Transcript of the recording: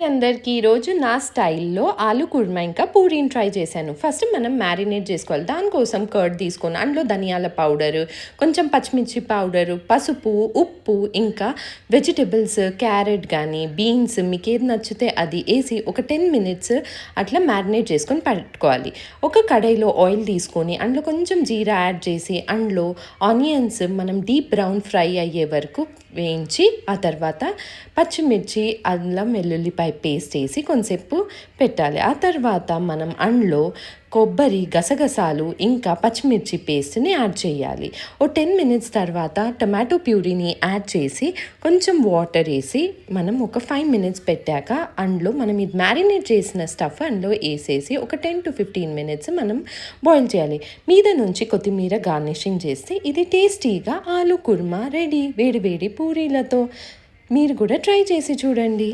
అందరికీ ఈరోజు నా స్టైల్‌లో ఆలు కుర్మా ఇంకా పూరీని ట్రై చేశాను. ఫస్ట్ మనం మ్యారినేట్ చేసుకోవాలి. దానికోసం కర్డ్ తీసుకొని అందులో ధనియాల పౌడరు, కొంచెం పచ్చిమిర్చి పౌడరు, పసుపు, ఉప్పు ఇంకా వెజిటబుల్స్ క్యారెట్ గానీ, బీన్స్ మీకేది నచ్చితే అది ఏసి ఒక 10 మినిట్స్ అట్లా మ్యారినేట్ చేసుకొని పెట్టుకోవాలి. ఒక కడాయిలో ఆయిల్ తీసుకొని అందులో కొంచెం జీరా యాడ్ చేసి అందులో ఆనియన్స్ మనం డీప్ బ్రౌన్ ఫ్రై అయ్యే వరకు వేయించి ఆ తర్వాత పచ్చిమిర్చి, అల్లం వెల్లుల్లిపాయ పేస్ట్ వేసి కొంచెంసేపు పెట్టాలి. ఆ తర్వాత మనం అందులో కొబ్బరి, గసగసాలు ఇంకా పచ్చిమిర్చి పేస్ట్ని యాడ్ చేయాలి. ఓ 10 మినిట్స్ తర్వాత టమాటో ప్యూరీని యాడ్ చేసి కొంచెం వాటర్ వేసి మనం ఒక 5 మినిట్స్ పెట్టాక అందులో మనం ఇది మ్యారినేట్ చేసిన స్టఫ్ అందులో వేసేసి ఒక 10 to 15 మినిట్స్ మనం బాయిల్ చేయాలి. మీద నుంచి కొత్తిమీర గార్నిషింగ్ చేస్తే ఇది టేస్టీగా ఆలు కుర్మా రెడీ వేడి వేడి పూరీలతో. మీరు కూడా ట్రై చేసి చూడండి.